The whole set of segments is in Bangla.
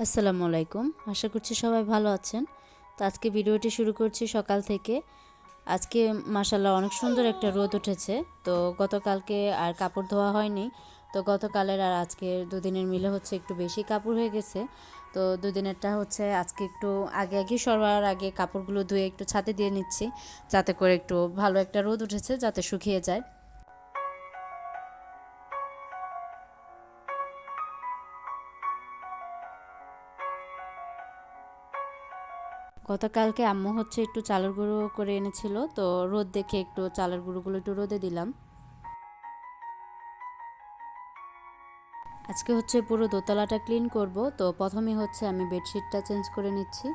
আসসালামু আলাইকুম। আশা করছি সবাই ভালো আছেন। তো আজকে ভিডিওটি শুরু করছি সকাল থেকে। আজকে মাশাআল্লাহ অনেক সুন্দর একটা রোদ উঠেছে। তো গতকালকে আর কাপড় ধোয়া হয়নি। তো গতকালের আর আজকের দুদিনের মিলে হচ্ছে একটু বেশি কাপড় হয়ে গেছে। তো দুদিনেরটা হচ্ছে আজকে একটু আগে সবার আগে কাপড়গুলো ধুয়ে একটু ছাদে দিয়ে নিচ্ছি, যাতে করে একটু ভালো একটা রোদ উঠেছে যাতে শুকিয়ে যায়। গতকালকে আম্মু হচ্ছে একটু চালের গুঁড়ো করে এনেছিল, তো রোদ দেখে একটু চালের গুঁড়োগুলো একটু রোদে দিলাম। আজকে হচ্ছে পুরো দোতলাটা ক্লিন করব, তো প্রথমে হচ্ছে আমি বেডশিটটা চেঞ্জ করে নিচ্ছি।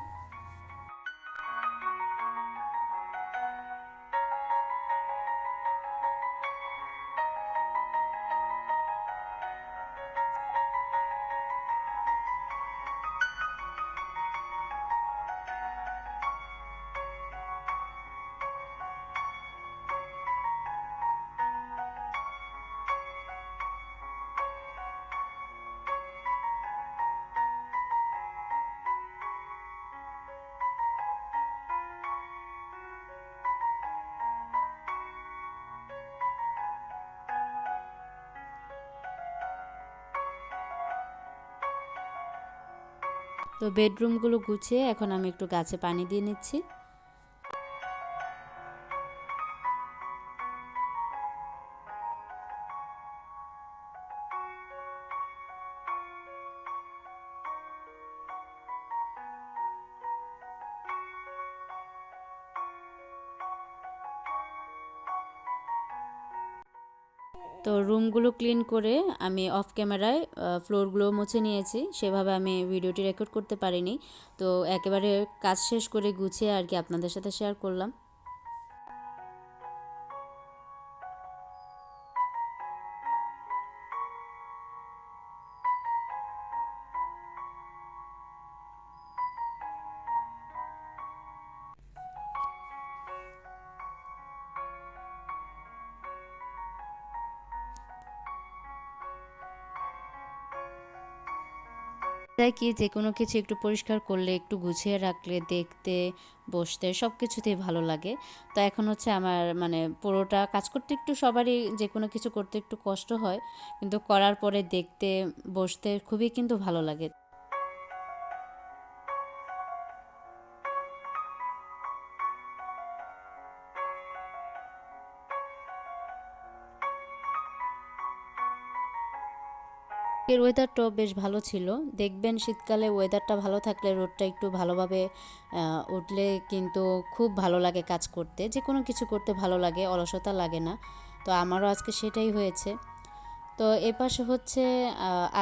তো বেডরুমগুলো গুছিয়ে এখন আমি একটু গাছে পানি দিয়ে নিচ্ছি। তো রুমগুলো ক্লিন করে আমি অফ ক্যামেরায় ফ্লোরগুলো মুছে নিয়েছি। সেভাবে আমি ভিডিওটি রেকর্ড করতে পারিনি। তো একেবারে কাজ শেষ করে গুছিয়ে আর কি আপনাদের সাথে শেয়ার করলাম। তাই কি যে কোনো কিছু একটু পরিষ্কার করলে, একটু গুছিয়ে রাখলে দেখতে, বসতে সব কিছুতেই ভালো লাগে। তো এখন হচ্ছে আমার মানে পুরোটা কাজ করতে একটু সবারই যে কোনো কিছু করতে একটু কষ্ট হয়, কিন্তু করার পরে দেখতে, বসতে খুবই কিন্তু ভালো লাগে। এর ওয়েদারটাও বেশ ভালো ছিল। দেখবেন শীতকালে ওয়েদারটা ভালো থাকলে রোদটা একটু ভালোভাবে উঠলে কিন্তু খুব ভালো লাগে কাজ করতে, যে কোনো কিছু করতে ভালো লাগে, অলসতা লাগে না। তো আমারও আজকে সেটাই হয়েছে। তো এপাশে হচ্ছে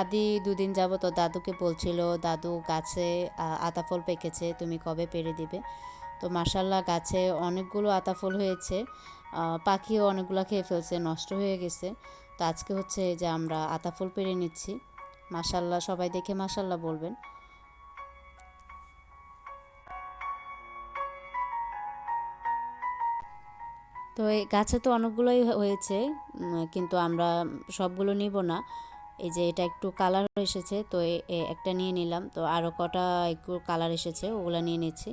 আদি দুদিন যাবত তো দাদুকে বলছিল, দাদু গাছে আতা ফল পেকেছে, তুমি কবে পেড়ে দিবে। তো মাশাল্লাহ গাছে অনেকগুলো আতা ফল হয়েছে। পাখিও অনেকগুলো খেয়ে ফেলছে, নষ্ট হয়ে গেছে। তো আজকে হচ্ছে যে আমরা আতা ফল পেড়ে নিচ্ছি। মাশাল্লাহ, সবাই দেখে মাশাল্লাহ বলবেন। তো এই গাছে তো অনেকগুলোই হয়েছে, কিন্তু আমরা সবগুলো নিব না। এই যে এটা একটু কালার এসেছে, তো একটা নিয়ে নিলাম। তো আরও কটা একটু কালার এসেছে, ওগুলো নিয়ে নিচ্ছি।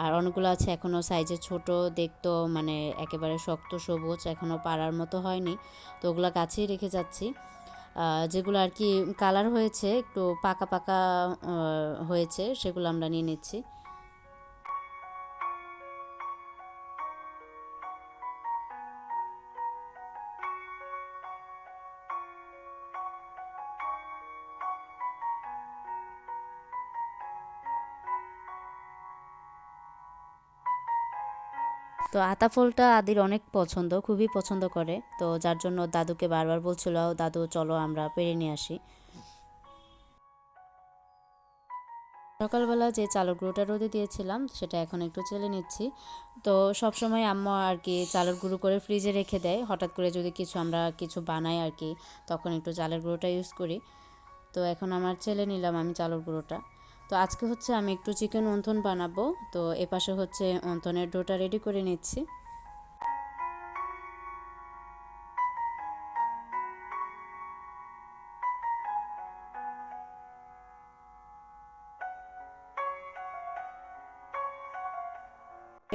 আর অনেকগুলো আছে এখনও সাইজে ছোট, দেখতো মানে একেবারে শক্ত সবুজ, এখনও পাড়ার মতো হয়নি। তো ওগুলো গাছেই রেখে যাচ্ছি। যেগুলো আর কি কালার হয়েছে, একটু পাকা পাকা হয়েছে, সেগুলো আমরা নিয়ে নিচ্ছি। তো আতা ফলটা আদির অনেক পছন্দ, খুবই পছন্দ করে। তো যার জন্য দাদুকে বারবার বলছিল, দাদু চলো আমরা পেরে নিয়ে আসি। সকালবেলা যে চালের গুঁড়োটা রোদে দিয়েছিলাম সেটা এখন একটু চেলে নিচ্ছি। তো সব সময় আম্মা আর কি চালের গুঁড়ো করে ফ্রিজে রেখে দেয়, হঠাৎ করে যদি আমরা কিছু বানাই আর কি, তখন একটু চালের গুঁড়োটা ইউজ করি। তো এখন আমার চেলে নিলাম আমি চালের গুঁড়োটা। তো আজকে হচ্ছে আমি একটু চিকেন অন্থন বানাবো। তো এপাশে হচ্ছে অন্থনের ডোটা রেডি করে নিচ্ছি।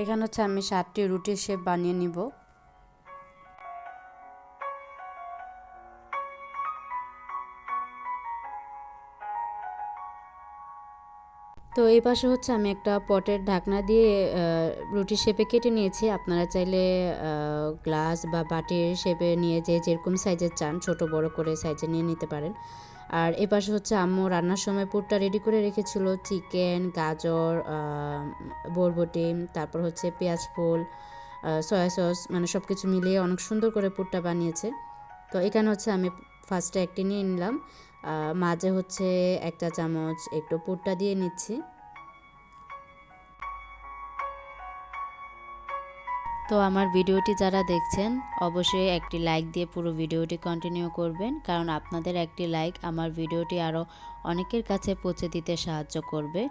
এখানে হচ্ছে আমি 7টি রুটির শেপ বানিয়ে নিব। তো এই পাশে হচ্ছে আমি একটা পটের ঢাকনা দিয়ে রুটি শেপে কেটে নিয়েছি। আপনারা চাইলে গ্লাস বা বাটির শেপে নিয়ে যেরকম সাইজের চান ছোট বড় করে সাইজে নিয়ে নিতে পারেন। আর এ পাশে হচ্ছে আম্মু রান্নার সময় পুরটা রেডি করে রেখেছিল, চিকেন, গাজর, বরবটি, তারপর হচ্ছে পেঁয়াজ ফুল, সয়া সস, মানে সব কিছু মিলিয়ে অনেক সুন্দর করে পুরটা বানিয়েছে। তো এখানে হচ্ছে আমি ফার্স্টে একটি নিয়ে নিলাম, মাঝে হচ্ছে একটা চামচ একটু পুরটা দিয়ে নিচ্ছি। তো আমার ভিডিওটি যারা দেখছেন অবশ্যই একটি লাইক দিয়ে পুরো ভিডিওটি কন্টিনিউ করবেন, কারণ আপনাদের একটি লাইক আমার ভিডিওটি আরও অনেকের কাছে পৌঁছে দিতে সাহায্য করবে।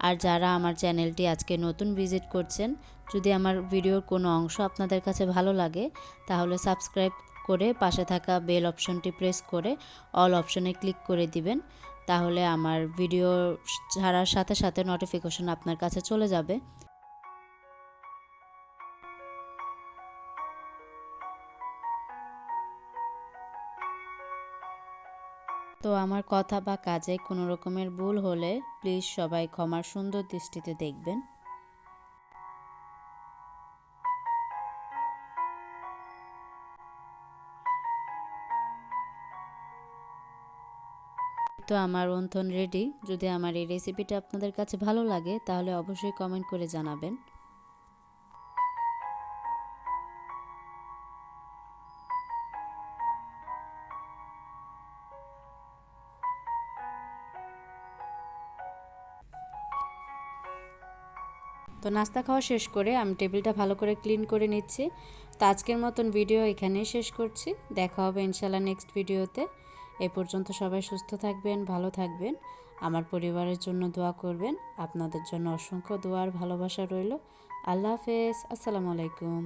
আর যারা আমার চ্যানেলটি আজকে নতুন ভিজিট করছেন, যদি আমার ভিডিওর কোনো অংশ আপনাদের কাছে ভালো লাগে তাহলে সাবস্ক্রাইব করে পাশে থাকা বেল অপশনটি প্রেস করে অল অপশনে ক্লিক করে দিবেন। তাহলে আমার ভিডিও ছাড়ার সাথে সাথে নোটিফিকেশন আপনার কাছে চলে যাবে। তো আমার কথা বা কাজে কোনো রকমের ভুল হলে প্লিজ সবাই ক্ষমার সুন্দর দৃষ্টিতে দেখবেন। তো আমার রন্ধন রেডি। যদি আমার এই রেসিপিটা আপনাদের কাছে ভালো লাগে তাহলে অবশ্যই কমেন্ট করে জানাবেন। তো নাস্তা খাওয়া শেষ করে আমি টেবিলটা ভালো করে ক্লিন করে নিচ্ছি। তো আজকের মতন ভিডিও এখানেই শেষ করছি। দেখা হবে ইনশাল্লাহ নেক্সট ভিডিওতে। এ পর্যন্ত সবাই সুস্থ থাকবেন, ভালো থাকবেন, আমার পরিবারের জন্য দোয়া করবেন। আপনাদের জন্য অসংখ্য দোয়ার ভালোবাসা রইল। আল্লাহ হাফেজ, আসসালামু আলাইকুম।